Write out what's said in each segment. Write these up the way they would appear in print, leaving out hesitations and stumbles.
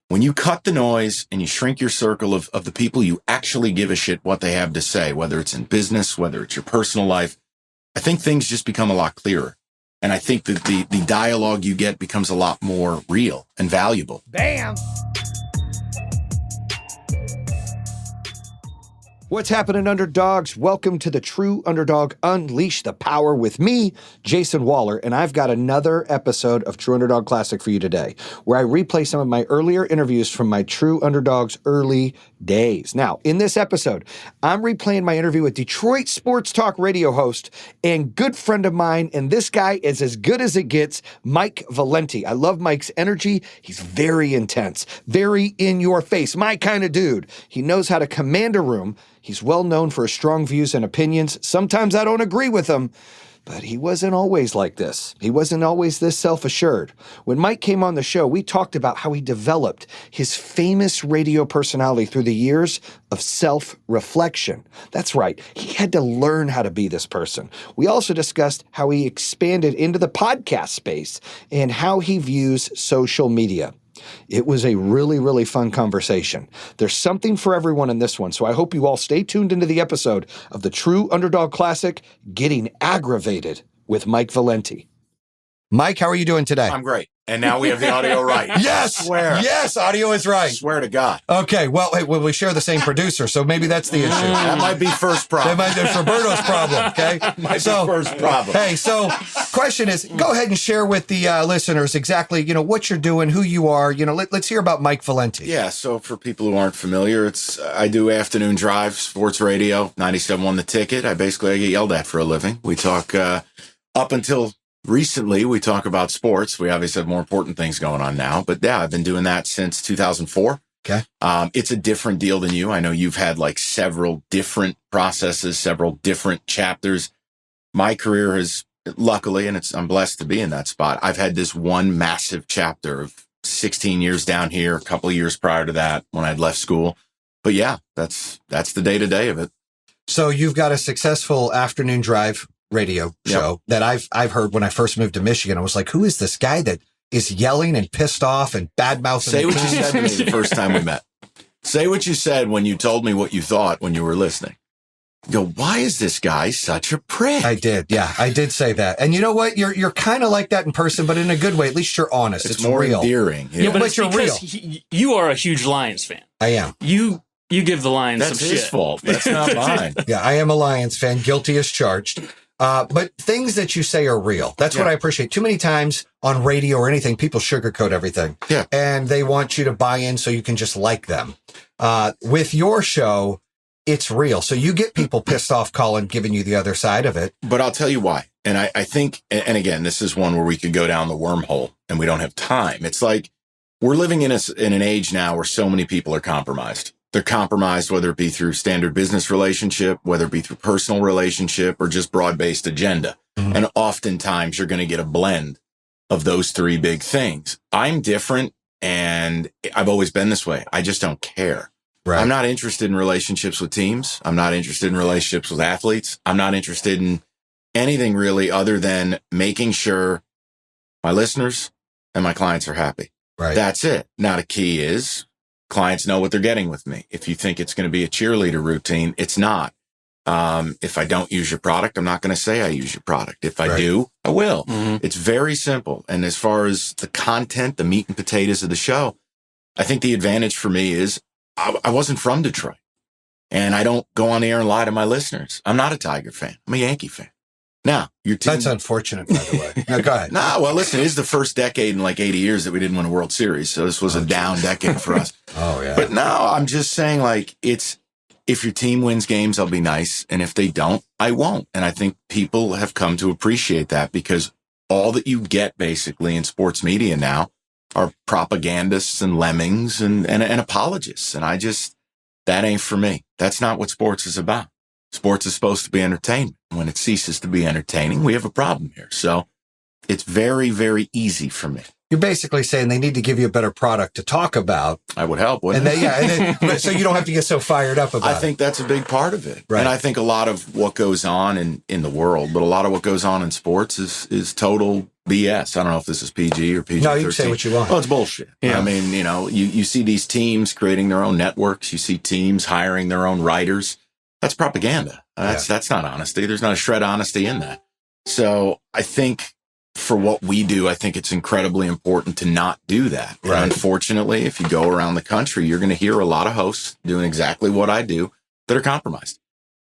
when you cut the noise and you shrink your circle of the people you actually give a shit what they have to say, whether it's in business, whether it's your personal life, I think things just become a lot clearer. And I think that the dialogue you get becomes a lot more real and valuable. Bam! What's happening, underdogs? Welcome to the True Underdog Unleash the Power with me, Jayson Waller, and I've got another episode of True Underdog Classic for you today, where I replay some of my earlier interviews from my True Underdogs early days. Now, in this episode, I'm replaying my interview with Detroit sports talk radio host and good friend of mine, and this guy is as good as it gets, Mike Valenti. I love Mike's energy. He's very intense, very in your face, my kind of dude. He knows how to command a room. He's well known for his strong views and opinions. Sometimes I don't agree with him, but he wasn't always like this. He wasn't always this self-assured. When Mike came on the show, we talked about how he developed his famous radio personality through the years of self-reflection. That's right. He had to learn how to be this person. We also discussed how he expanded into the podcast space and how he views social media. It was a really, really fun conversation. There's something for everyone in this one, so I hope you all stay tuned into the episode of the True Underdog Classic, Getting Aggravated with Mike Valenti. Mike, how are you doing today? I'm great. And now we have the audio right. Yes! I swear. Yes, audio is right. Swear to God. Okay, well, we share the same producer, so maybe that's the issue. That might be first problem. That might be Roberto's problem, okay? Might be first problem. Hey, so question is, go ahead and share with the listeners exactly, what you're doing, who you are. Let's hear about Mike Valenti. Yeah, so for people who aren't familiar, I do afternoon drive, sports radio, 97.1 The Ticket. I get yelled at for a living. We talk up until recently, we talk about sports. We obviously have more important things going on now. But yeah, I've been doing that since 2004. Okay. It's a different deal than you. I know you've had like several different processes, several different chapters. My career has, luckily, and I'm blessed to be in that spot. I've had this one massive chapter of 16 years down here, a couple of years prior to that when I'd left school. But yeah, that's the day-to-day of it. So you've got a successful afternoon drive radio show that I've heard when I first moved to Michigan. I was like, who is this guy that is yelling and pissed off and bad-mouthing? Say what you said to me the first time we met. Say what you said when you told me what you thought when you were listening. Go, why is this guy such a prick? I did. Yeah, I did say that. And you know what? You're kind of like that in person, but in a good way. At least you're honest. It's more real. endearing. Yeah, but you're real. You are a huge Lions fan. I am. You give the Lions That's some his shit. fault. That's not mine. Yeah, I am a Lions fan, guilty as charged. But things that you say are real. That's what I appreciate. Too many times on radio or anything, people sugarcoat everything. Yeah. And they want you to buy in so you can just like them. With your show, it's real. So you get people pissed off calling, giving you the other side of it. But I'll tell you why. And I think, and again, this is one where we could go down the wormhole and we don't have time. It's like we're living in an age now where so many people are compromised. They're compromised, whether it be through standard business relationship, whether it be through personal relationship or just broad-based agenda. Mm-hmm. And oftentimes you're going to get a blend of those three big things. I'm different and I've always been this way. I just don't care. Right. I'm not interested in relationships with teams. I'm not interested in relationships with athletes. I'm not interested in anything really other than making sure my listeners and my clients are happy. Right. That's it. Now the key is clients know what they're getting with me. If you think it's going to be a cheerleader routine, it's not. If I don't use your product, I'm not going to say I use your product. If I do, I will. Mm-hmm. It's very simple. And as far as the content, the meat and potatoes of the show, I think the advantage for me is I wasn't from Detroit. And I don't go on the air and lie to my listeners. I'm not a Tiger fan. I'm a Yankee fan. Now, your team... That's unfortunate, by the way. No, go ahead. Well, listen, it's the first decade in like 80 years that we didn't win a World Series. So this was a down decade for us. Oh, yeah. But no, I'm just saying, like, if your team wins games, I'll be nice. And if they don't, I won't. And I think people have come to appreciate that because all that you get basically in sports media now are propagandists and lemmings and apologists. And that ain't for me. That's not what sports is about. Sports is supposed to be entertainment. When it ceases to be entertaining, we have a problem here. So it's very, very easy for me. You're basically saying they need to give you a better product to talk about. I would help, wouldn't it? So you don't have to get so fired up about it. I think that's a big part of it. Right. And I think a lot of what goes on in the world, but a lot of what goes on in sports is total BS. I don't know if this is PG or PG-13. No, you can say what you want. Well, it's bullshit. Yeah. I mean, you see these teams creating their own networks. You see teams hiring their own writers. That's propaganda. That's not honesty. There's not a shred of honesty in that. So I think for what we do, I think it's incredibly important to not do that. Right. And unfortunately, if you go around the country, you're going to hear a lot of hosts doing exactly what I do that are compromised.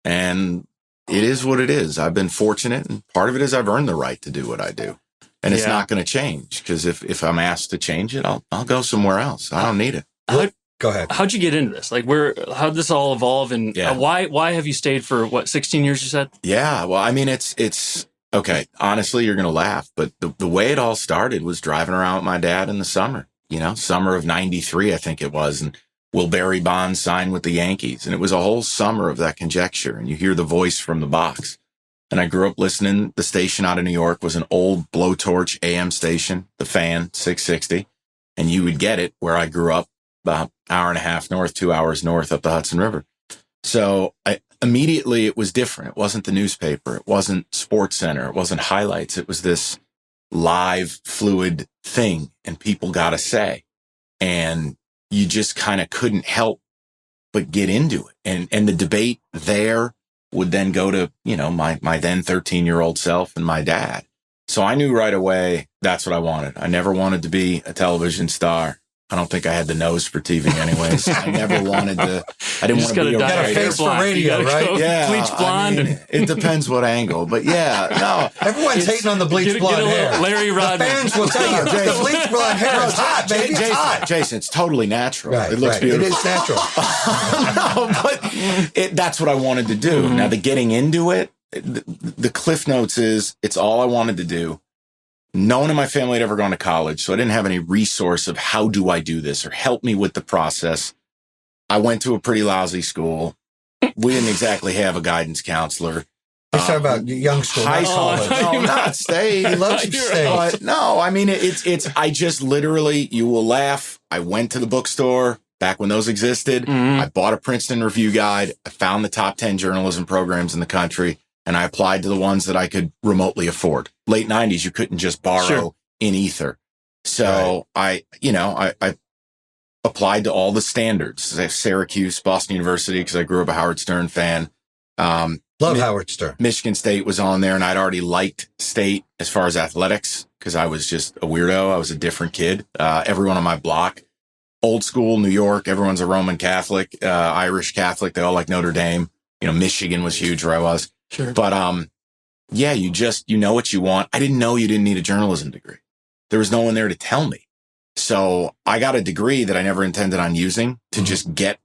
And it is what it is. I've been fortunate, and part of it is I've earned the right to do what I do. And it's not going to change, because if I'm asked to change it, I'll go somewhere else. I don't need it. Go ahead. How'd you get into this? Like, how'd this all evolve? And why have you stayed for 16 years, you said? Yeah. Well, I mean, it's okay. Honestly, you're going to laugh, but the way it all started was driving around with my dad in the summer, summer of 93, I think it was. And will Barry Bonds sign with the Yankees? And it was a whole summer of that conjecture. And you hear the voice from the box. And I grew up listening. The station out of New York was an old blowtorch AM station, the Fan 660. And you would get it where I grew up, about an hour and a half north, 2 hours north up the Hudson River. So immediately it was different. It wasn't the newspaper. It wasn't Sports Center. It wasn't highlights. It was this live, fluid thing, and people got to say. And you just kind of couldn't help but get into it. And the debate there would then go to, my then 13-year-old self and my dad. So I knew right away that's what I wanted. I never wanted to be a television star. I don't think I had the nose for TV anyways. I never wanted to. I didn't want to be a got a face for radio, right? Yeah. Bleach blonde. I mean, it depends what angle, but yeah, no. Everyone's hating on the bleach blonde hair. Larry Rodman. The fans will tell you the bleach blonde hair is hot, baby. It's hot. Jayson, it's totally natural. Right, it looks beautiful. It is natural. No, but that's what I wanted to do. Mm-hmm. Now, the getting into it, the Cliff Notes is, it's all I wanted to do. No one in my family had ever gone to college, so I didn't have any resource of how do I do this or help me with the process. I went to a pretty lousy school. We didn't exactly have a guidance counselor. He's talking about young school, high school. No, not state. He loves state. No, I mean, it's, I just literally, you will laugh. I went to the bookstore back when those existed. Mm-hmm. I bought a Princeton Review Guide. I found the top 10 journalism programs in the country, and I applied to the ones that I could remotely afford. Late 90s, you couldn't just borrow in ether. So I applied to all the standards. Syracuse, Boston University, because I grew up a Howard Stern fan. Love Howard Stern. Michigan State was on there, and I'd already liked State as far as athletics because I was just a weirdo. I was a different kid. Everyone on my block, old school New York, everyone's a Roman Catholic, Irish Catholic. They all like Notre Dame. Michigan was huge where I was. Sure. But yeah, you know what you want. I didn't know you didn't need a journalism degree. There was no one there to tell me. So I got a degree that I never intended on using to just get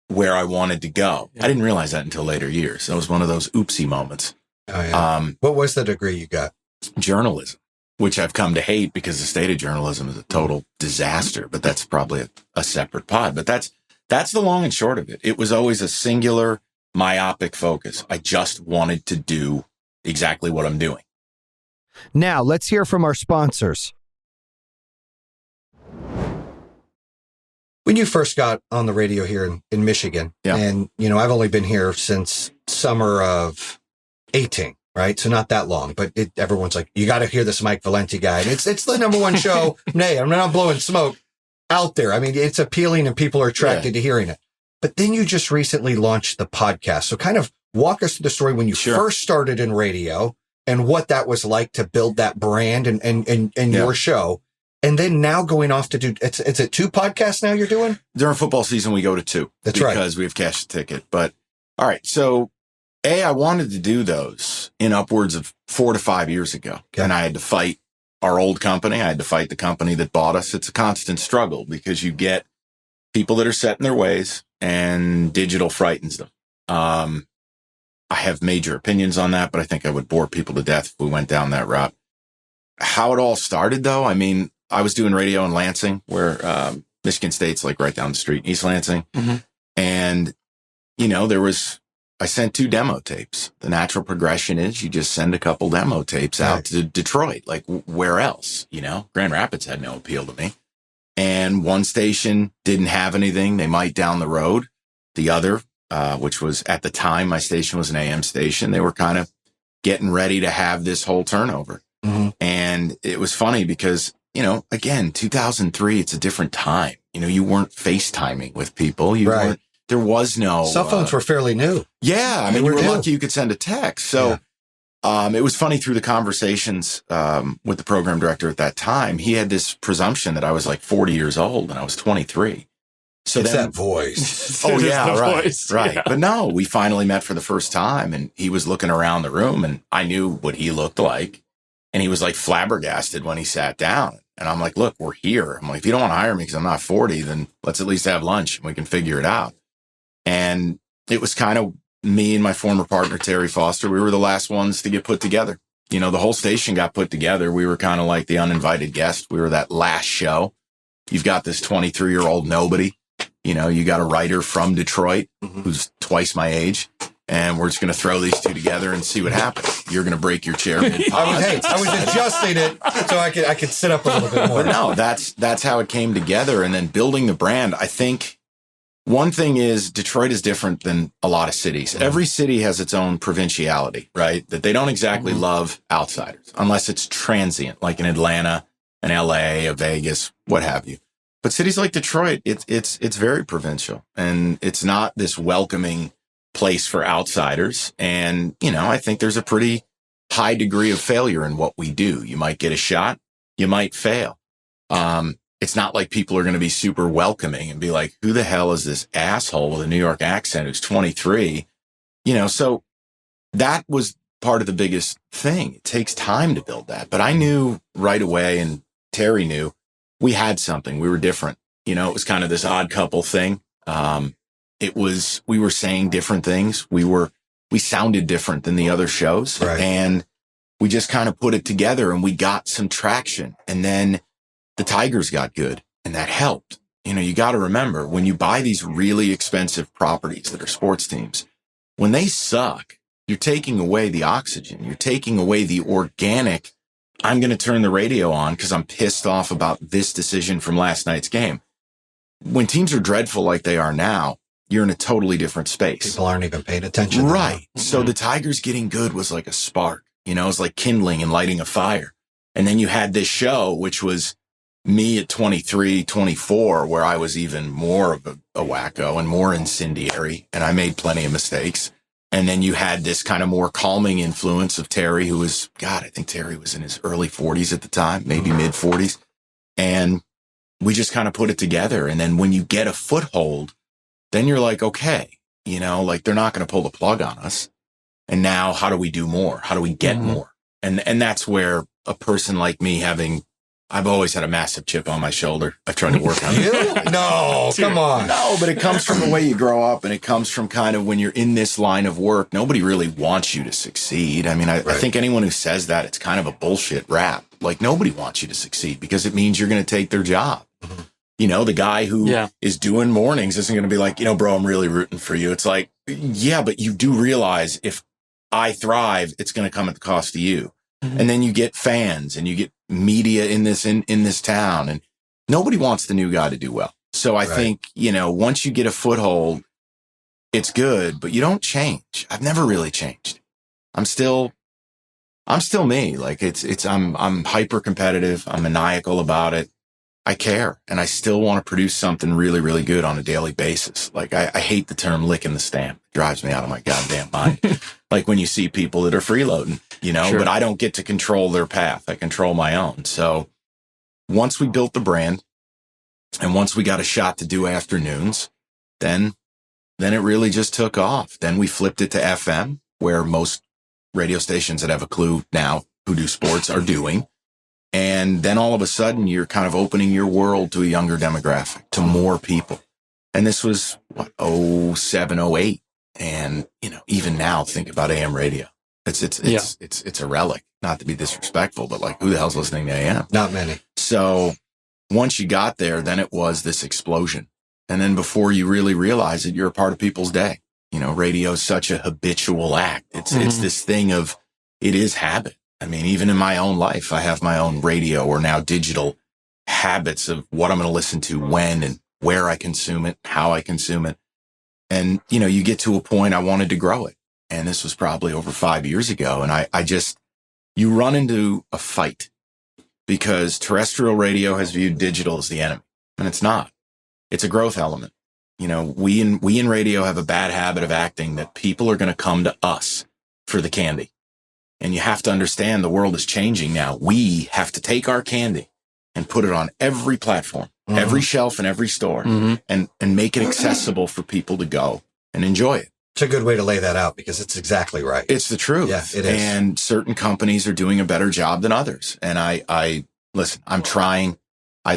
where I wanted to go. Yeah. I didn't realize that until later years. That was one of those oopsie moments. Oh, yeah. What was the degree you got? Journalism, which I've come to hate because the state of journalism is a total disaster, but that's probably a separate pod. But that's the long and short of it. It was always a singular, myopic focus. I just wanted to do exactly what I'm doing. Now, let's hear from our sponsors. When you first got on the radio here in Michigan, and, I've only been here since summer of 18, right? So not that long, but everyone's like, you got to hear this Mike Valenti guy. And it's the number one show. Nay, I'm not blowing smoke out there. I mean, it's appealing and people are attracted to hearing it. But then you just recently launched the podcast. So kind of walk us through the story when you first started in radio and what that was like to build that brand and your show. And then now going off to do, it's 2 podcasts now you're doing? During football season, we go to 2. That's right. Because we have cash ticket. But all right. So I wanted to do those in upwards of 4 to 5 years ago. Okay. And I had to fight our old company. I had to fight the company that bought us. It's a constant struggle because you get people that are set in their ways and digital frightens them. I have major opinions on that, but I think I would bore people to death if we went down that route. How it all started, though, I mean, I was doing radio in Lansing, where Michigan State's like right down the street, East Lansing. Mm-hmm. And, I sent 2 demo tapes. The natural progression is you just send a couple demo tapes out to Detroit. Like, where else? Grand Rapids had no appeal to me. And one station didn't have anything. They might down the road. The other, which was at the time, my station was an AM station. They were kind of getting ready to have this whole turnover. Mm-hmm. And it was funny because, again, 2003, it's a different time. You weren't FaceTiming with people. There was no... Cell phones were fairly new. Yeah. I mean, you were lucky you could send a text. So it was funny through the conversations with the program director at that time. He had this presumption that I was like 40 years old and I was 23. So it's that voice. Oh, yeah, right. Voice. Right. Yeah. But no, we finally met for the first time and he was looking around the room and I knew what he looked like. And he was like flabbergasted when he sat down. And I'm like, look, we're here. I'm like, if you don't want to hire me because I'm not 40, then let's at least have lunch and we can figure it out. And it was kind of me and my former partner, Terry Foster. We were the last ones to get put together. The whole station got put together. We were kind of like the uninvited guest. We were that last show. You've got this 23-year-old nobody. You got a writer from Detroit who's twice my age. And we're just going to throw these two together and see what happens. You're going to break your chair I was adjusting it so I could sit up a little bit more. But no, that's how it came together. And then building the brand, I think one thing is Detroit is different than a lot of cities. Every city has its own provinciality, right? That they don't exactly love outsiders unless it's transient, like in Atlanta, an LA, a Vegas, what have you. But cities like Detroit, it's very provincial and it's not this welcoming place for outsiders. And, I think there's a pretty high degree of failure in what we do. You might get a shot, you might fail. It's not like people are going to be super welcoming and be like, who the hell is this asshole with a New York accent who's 23? So that was part of the biggest thing. It takes time to build that. But I knew right away, and Terry knew, we had something. We were different. It was kind of this odd couple thing. We were saying different things. We sounded different than the other shows. Right. And we just kind of put it together and we got some traction. And then the Tigers got good and that helped. You got to remember when you buy these really expensive properties that are sports teams, when they suck, you're taking away the oxygen. You're taking away the organic. I'm going to turn the radio on because I'm pissed off about this decision from last night's game. When teams are dreadful like they are now, you're in a totally different space. People aren't even paying attention. Right. So the Tigers getting good was like a spark, it was like kindling and lighting a fire. And then you had this show, which was me at 23, 24, where I was even more of a wacko and more incendiary. And I made plenty of mistakes. And then you had this kind of more calming influence of Terry, who was, I think Terry was in his early 40s at the time, maybe mid 40s. And we just kind of put it together. And then when you get a foothold, then you're like, okay, like they're not going to pull the plug on us. And now how do we do more? How do we get more? And that's where a person like me I've always had a massive chip on my shoulder. I've tried to work on it. No, come on. No, but it comes from the way you grow up and it comes from kind of when you're in this line of work, nobody really wants you to succeed. I mean, I think anyone who says that, it's kind of a bullshit rap. Like nobody wants you to succeed because it means you're going to take their job. The guy who is doing mornings isn't going to be like, bro, I'm really rooting for you. It's like, yeah, but you do realize if I thrive, it's going to come at the cost of you. And then you get fans and you get media in this town and nobody wants the new guy to do well. So I think, once you get a foothold, it's good, but you don't change. I've never really changed. I'm still me. Like I'm hyper competitive. I'm maniacal about it. I care and I still want to produce something really, really good on a daily basis. Like I hate the term licking the stamp. It drives me out of my goddamn mind. Like when you see people that are freeloading, but I don't get to control their path. I control my own. So once we built the brand and once we got a shot to do afternoons, then it really just took off. Then we flipped it to FM, where most radio stations that have a clue now who do sports are doing. And then all of a sudden, you're kind of opening your world to a younger demographic, to more people. And this was, 07, 08. And, even now, think about AM radio. It's a relic, not to be disrespectful, but like, who the hell's listening to AM? Not many. So once you got there, then it was this explosion. And then before you really realize it, you're a part of people's day. Radio is such a habitual act. It's this thing of, it is habit. I mean, even in my own life, I have my own radio or now digital habits of what I'm going to listen to, when and where I consume it, how I consume it. And, you get to a point I wanted to grow it. And this was probably over 5 years ago. And I just, you run into a fight because terrestrial radio has viewed digital as the enemy, and it's not. It's a growth element. You know, we in radio have a bad habit of acting that people are going to come to us for the candy. And you have to understand the world is changing now. We have to take our candy and put it on every platform, every shelf in every store, and make it accessible for people to go and enjoy it. It's a good way to lay that out because it's exactly right. It's the truth. Yeah, it is. And certain companies are doing a better job than others. And I listen, I'm trying. I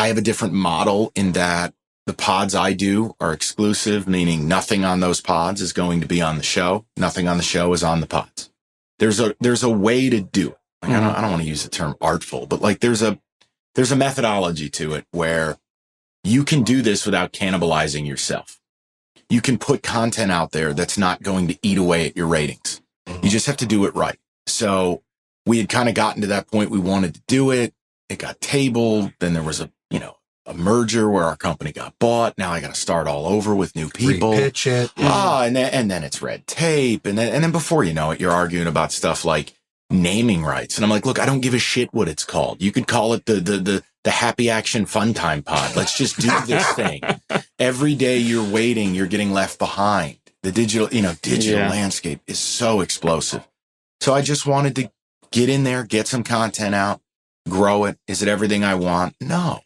have a different model in that the pods I do are exclusive, meaning nothing on those pods is going to be on the show. Nothing on the show is on the pods. There's a way to do it. Like, I don't want to use the term artful, but like there's a methodology to it where you can do this without cannibalizing yourself. You can put content out there that's not going to eat away at your ratings. You just have to do it right. So we had kind of gotten to that point. We wanted to do it. It got tabled. Then there was a merger where our company got bought. Now I got to start all over with new people. Repitch it. And then it's red tape. And then before you know it, you're arguing about stuff like naming rights. And I'm like, look, I don't give a shit what it's called. You could call it the Happy Action Fun Time Pod. Let's just do this thing. Every day you're waiting, you're getting left behind. The digital landscape is so explosive. So I just wanted to get in there, get some content out, grow it. Is it everything I want? No.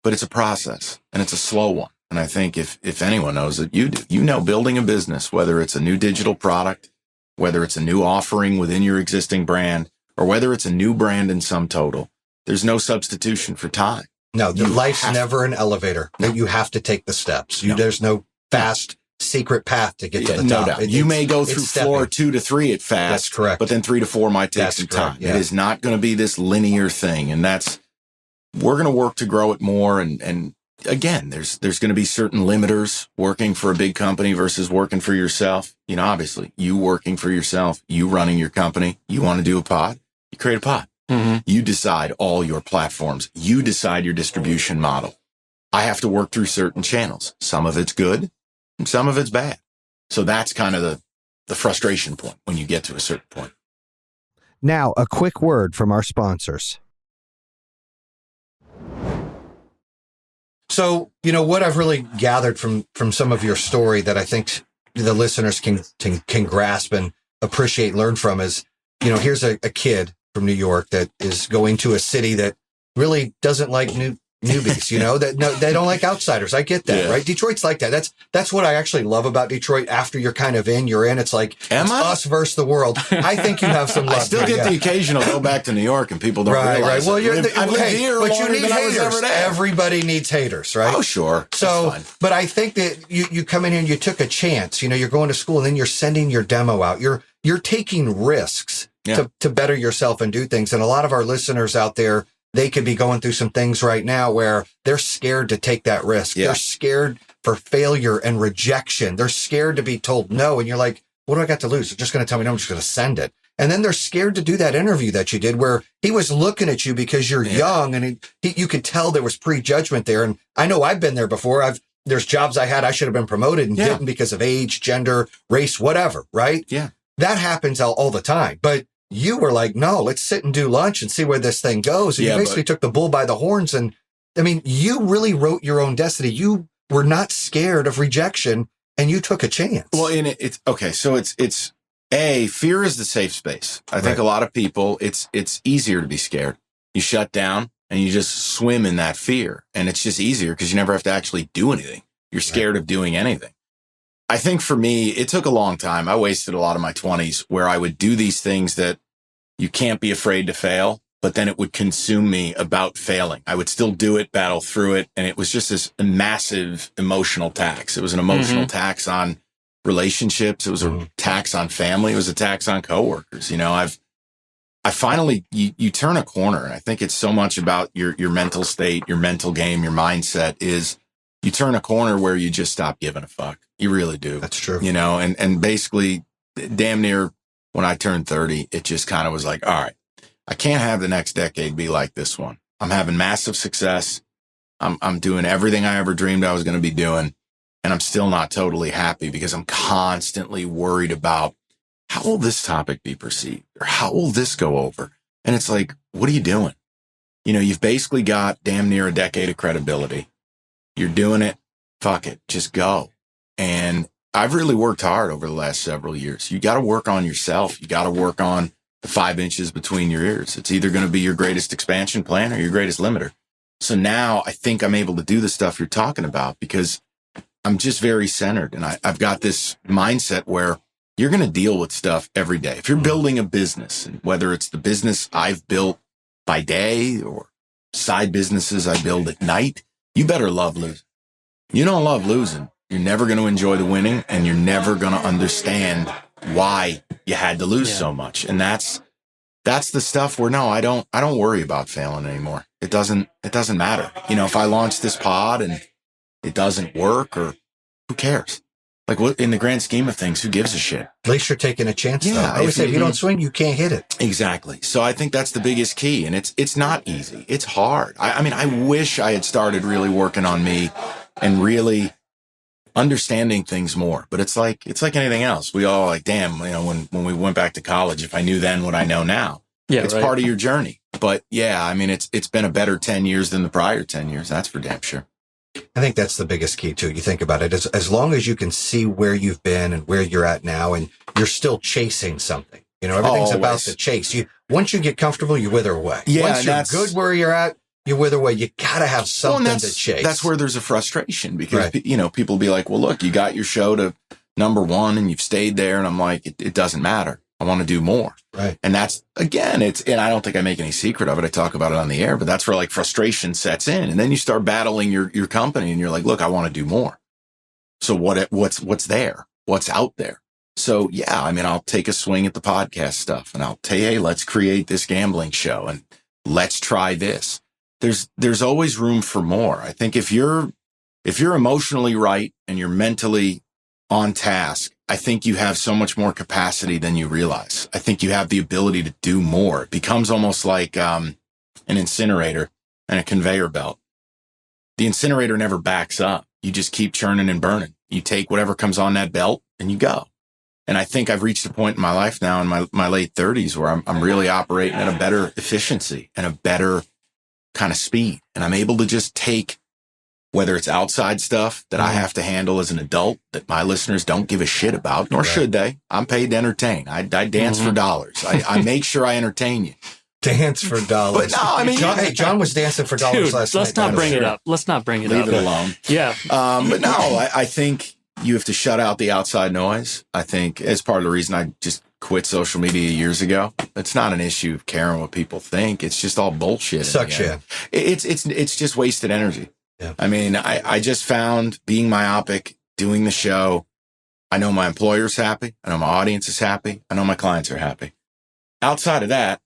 But it's a process, and it's a slow one. And I think if anyone knows it, you do. You know, building a business, whether it's a new digital product, whether it's a new offering within your existing brand, or whether it's a new brand in sum total, there's no substitution for time. No, life's never an elevator. No. You have to take the steps. There's no fast secret path to get to the top. No doubt. You may go through floor 2 to 3 at fast. That's correct. But then 3 to 4 might take some time. Yeah. It is not going to be this linear thing. And we're going to work to grow it more. And again, there's going to be certain limiters working for a big company versus working for yourself. You know, obviously you working for yourself, you running your company, you want to do a pod, you create a pod. You decide all your platforms. You decide your distribution model. I have to work through certain channels. Some of it's good and some of it's bad. So that's kind of the frustration point when you get to a certain point. Now, a quick word from our sponsors. So, what I've really gathered from some of your story that I think the listeners can grasp and appreciate, learn from is, here's a kid from New York that is going to a city that really doesn't like newbies, they don't like outsiders. I get that, right? Detroit's like that. That's what I actually love about Detroit. After you're kind of you're in. It's like it's us versus the world. I think you have some love. I still get the occasional go back to New York and people don't realize. Well, but you need haters. Everybody needs haters, right? Oh, sure. So, but I think that you come in here and you took a chance. You're going to school and then you're sending your demo out. You're taking risks to better yourself and do things. And a lot of our listeners out there, they could be going through some things right now where they're scared to take that risk. Yeah. They're scared for failure and rejection. They're scared to be told no. And you're like, what do I got to lose? They're just going to tell me no, I'm just going to send it. And then they're scared to do that interview that you did where he was looking at you because you're young and you could tell there was prejudgment there. And I know I've been there before. There's jobs I had, I should have been promoted and didn't because of age, gender, race, whatever, right? Yeah. That happens all the time. But you were like, no, let's sit and do lunch and see where this thing goes. And you basically took the bull by the horns. And I mean, you really wrote your own destiny. You were not scared of rejection and you took a chance. Well, it's okay. So it's fear is the safe space. I think a lot of people, it's easier to be scared. You shut down and you just swim in that fear. And it's just easier because you never have to actually do anything. You're scared of doing anything. I think for me, it took a long time. I wasted a lot of my 20s where I would do these things that you can't be afraid to fail, but then it would consume me about failing. I would still do it, battle through it. And it was just this massive emotional tax. It was an emotional tax on relationships. It was a tax on family. It was a tax on coworkers. I finally, you turn a corner. And I think it's so much about your mental state, your mental game, your mindset is you turn a corner where you just stop giving a fuck. You really do. That's true. And basically damn near when I turned 30, it just kind of was like, all right, I can't have the next decade be like this one. I'm having massive success. I'm doing everything I ever dreamed I was going to be doing. And I'm still not totally happy because I'm constantly worried about how will this topic be perceived? Or how will this go over? And it's like, what are you doing? You know, you've basically got damn near a decade of credibility. You're doing it. Fuck it. Just go. And I've really worked hard over the last several years. You got to work on yourself. You got to work on the 5 inches between your ears. It's either going to be your greatest expansion plan or your greatest limiter. So now I think I'm able to do the stuff you're talking about because I'm just very centered. And I've got this mindset where you're going to deal with stuff every day. If you're building a business, and whether it's the business I've built by day or side businesses I build at night, you better love losing. You don't love losing, you're never going to enjoy the winning, and you're never going to understand why you had to lose so much. And that's the stuff where no, I don't worry about failing anymore. It doesn't matter. You know, if I launch this pod and it doesn't work, or who cares? Like, what, in the grand scheme of things, who gives a shit? At least you're taking a chance, though. I always say, if you don't swing, you can't hit it. Exactly. So I think that's the biggest key. And it's not easy. It's hard. I mean, I wish I had started really working on me and really understanding things more. But it's like anything else. We all like, damn, you know, when we went back to college, if I knew then what I know now, it's part of your journey. But yeah, I mean, it's been a better 10 years than the prior 10 years. That's for damn sure. I think that's the biggest key too. You think about it, as long as you can see where you've been and where you're at now, and you're still chasing something. You know, everything's about the chase. Once you get comfortable, you wither away. Yeah, once you're good where you're at, you wither away. You gotta have something to chase. That's where there's a frustration because you know, people be like, "Well, look, you got your show to #1 and you've stayed there," and I'm like, "It doesn't matter. I want to do more." Right. And that's, again, and I don't think I make any secret of it. I talk about it on the air, but that's where like frustration sets in. And then you start battling your company and you're like, look, I want to do more. So what's there? What's out there? So yeah, I mean, I'll take a swing at the podcast stuff and I'll tell you, hey, let's create this gambling show and let's try this. There's always room for more. I think if you're emotionally right and you're mentally on task, I think you have so much more capacity than you realize. I think you have the ability to do more. It becomes almost like an incinerator and a conveyor belt. The incinerator never backs up. You just keep churning and burning. You take whatever comes on that belt and you go. And I think I've reached a point in my life now in my late 30s where I'm really operating at a better efficiency and a better kind of speed. And I'm able to just take, whether it's outside stuff that I have to handle as an adult that my listeners don't give a shit about, nor should they. I'm paid to entertain. I dance for dollars. I make sure I entertain you. Dance for dollars. But no, I mean, John was dancing for dollars last night. Let's not bring it up. Let's not bring it up. Leave it alone. Yeah. But no, I think you have to shut out the outside noise. I think as part of the reason I just quit social media years ago. It's not an issue of caring what people think. It's just all bullshit. Sucks you. It's just wasted energy. Yeah. I mean, I just found being myopic, doing the show, I know my employer's happy. I know my audience is happy. I know my clients are happy. Outside of that,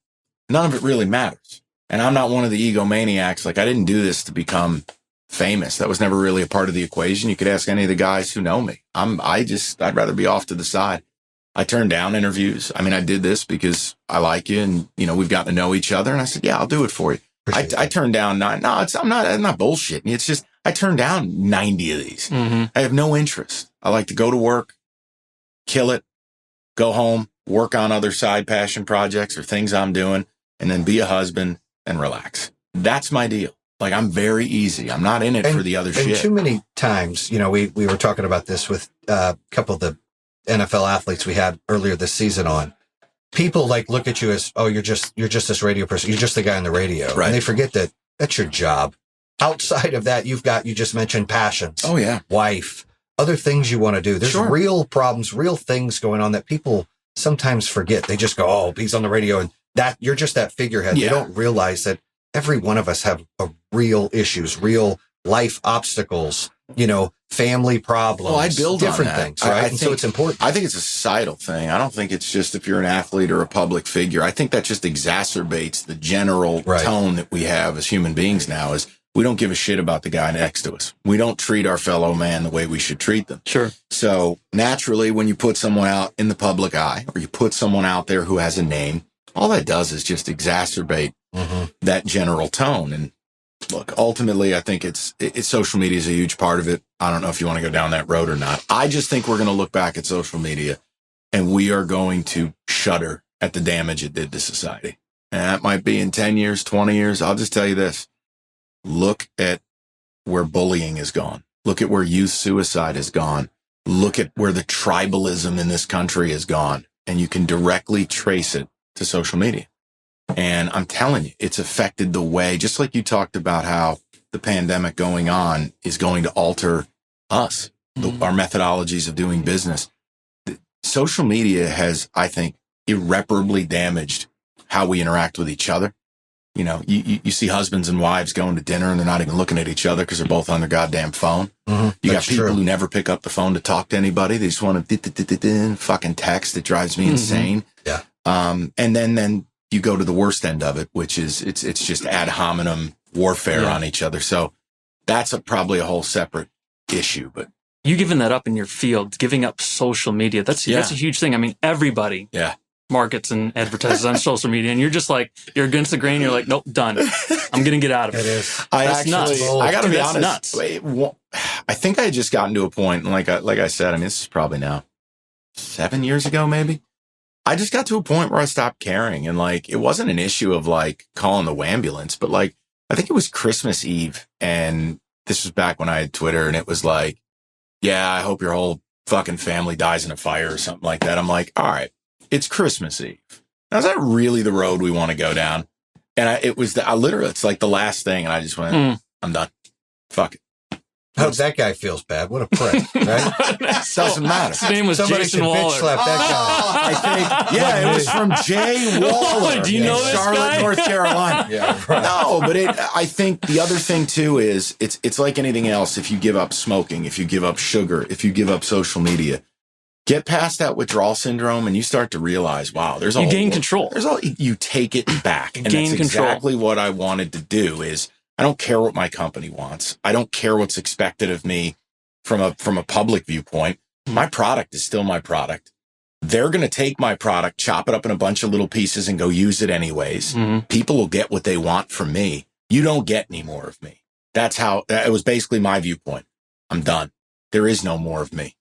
none of it really matters. And I'm not one of the egomaniacs. Like, I didn't do this to become famous. That was never really a part of the equation. You could ask any of the guys who know me. I'd rather be off to the side. I turned down interviews. I mean, I did this because I like you and, you know, we've gotten to know each other. And I said, yeah, I'll do it for you. I turned down I'm not bullshitting. It's just, I turned down 90 of these. Mm-hmm. I have no interest. I like to go to work, kill it, go home, work on other side passion projects or things I'm doing, and then be a husband and relax. That's my deal. Like, I'm very easy. I'm not in it for the other shit. And too many times, you know, we were talking about this with a couple of the NFL athletes we had earlier this season on. People like look at you as, oh, you're just this radio person. You're just the guy on the radio. Right. And they forget that that's your job. Outside of that, you just mentioned passions. Oh, yeah. Wife, other things you want to do. There's real problems, real things going on that people sometimes forget. They just go, oh, he's on the radio. And that you're just that figurehead. Yeah. They don't realize that every one of us have real issues, real life obstacles, you know, family problems. Well, I build different on that. things, right? So it's important. I think it's a societal thing. I don't think it's just if you're an athlete or a public figure. I think that just exacerbates the general tone that we have as human beings now is we don't give a shit about the guy next to us. We don't treat our fellow man the way we should treat them. Sure. So naturally, when you put someone out in the public eye or you put someone out there who has a name, all that does is just exacerbate that general tone. And look, ultimately, I think it's social media is a huge part of it. I don't know if you want to go down that road or not. I just think we're going to look back at social media and we are going to shudder at the damage it did to society. And that might be in 10 years, 20 years. I'll just tell you this. Look at where bullying has gone. Look at where youth suicide has gone. Look at where the tribalism in this country has gone. And you can directly trace it to social media. And I'm telling you, it's affected the way, just like you talked about how the pandemic going on is going to alter us, our methodologies of doing business. Social media has, I think, irreparably damaged how we interact with each other. You know, you see husbands and wives going to dinner and they're not even looking at each other because they're both on their goddamn phone. You got people who never pick up the phone to talk to anybody. They just want to fucking text. It drives me insane. Yeah. And then you go to the worst end of it, which is it's just ad hominem warfare on each other. So that's probably a whole separate issue. But you giving that up in your field, giving up social media, that's a huge thing. I mean, everybody markets and advertises on social media, and you're just like, you're against the grain. You're like, nope, done. I'm going to get out of it. It is. I got to be that's honest. Nuts. I think I had just gotten to a point, and like I said, I mean, this is probably now 7 years ago, maybe. I just got to a point where I stopped caring, and like, it wasn't an issue of like calling the ambulance, but like, I think it was Christmas Eve, and this was back when I had Twitter, and it was like, yeah, I hope your whole fucking family dies in a fire or something like that. I'm like, all right, it's Christmas Eve. Now, is that really the road we want to go down? And it's like the last thing, and I just went, I'm done. Fuck it. I hope that guy feels bad. What a prick, right? Doesn't matter. His name was Somebody Jayson should bitch Waller. slap that I think, it was from Jay Waller. Do you know this Charlotte, guy? North Carolina. Yeah, right. No, but I think the other thing too is it's like anything else. If you give up smoking, if you give up sugar, if you give up social media, get past that withdrawal syndrome, and you start to realize, wow, you gain control. You take it back, and gain that's control. exactly what I wanted to do. Is I don't care what my company wants. I don't care what's expected of me from a public viewpoint. My product is still my product. They're going to take my product, chop it up in a bunch of little pieces, and go use it anyways. People will get what they want from me. You don't get any more of me. That's how it was basically my viewpoint. I'm done. There is no more of me.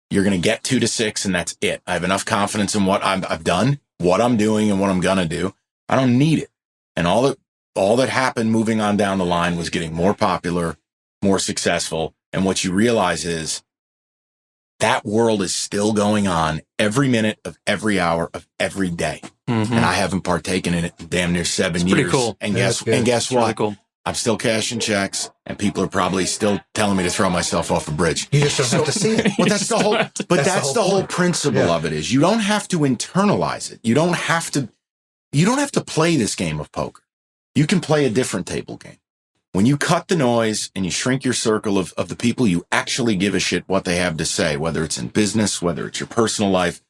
You're going to get 2 to 6, and that's it. I have enough confidence in what I've done, what I'm doing, and what I'm going to do. I don't need it. And all that happened moving on down the line was getting more popular, more successful. And what you realize is that world is still going on every minute of every hour of every day. And I haven't partaken in it in damn near 7 years. Pretty cool. And guess what? Really cool. I'm still cashing checks, and people are probably still telling me to throw myself off a bridge. You just don't have to see it. Well, that's the whole principle of it is you don't have to internalize it. You don't have to play this game of poker. You can play a different table game. When you cut the noise and you shrink your circle of the people you actually give a shit what they have to say, whether it's in business, whether it's your personal life,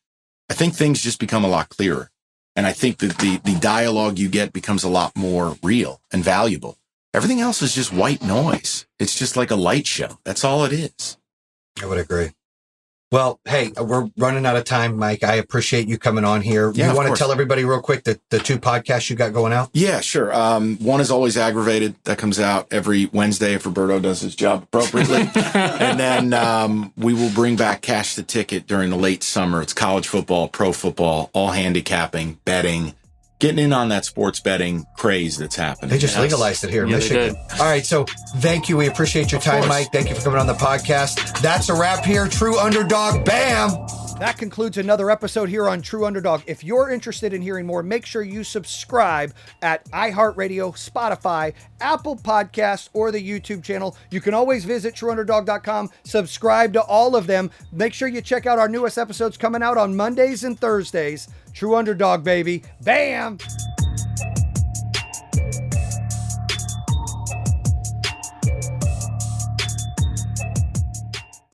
I think things just become a lot clearer. And I think that the dialogue you get becomes a lot more real and valuable. Everything else is just white noise. It's just like a light show. That's all it is. I would agree. Well, hey, we're running out of time, Mike. I appreciate you coming on here. Yeah, you want to tell everybody real quick the 2 podcasts you got going out? Yeah, sure. One is always Aggravated. That comes out every Wednesday if Roberto does his job appropriately. And then we will bring back Cash the Ticket during the late summer. It's college football, pro football, all handicapping, betting, getting in on that sports betting craze that's happening. They just legalized it here in Michigan. All right, so thank you. We appreciate your time, Mike. Thank you for coming on the podcast. That's a wrap here. True Underdog. Bam! That concludes another episode here on True Underdog. If you're interested in hearing more, make sure you subscribe at iHeartRadio, Spotify, Apple Podcasts, or the YouTube channel. You can always visit trueunderdog.com, subscribe to all of them. Make sure you check out our newest episodes coming out on Mondays and Thursdays. True Underdog, baby. Bam!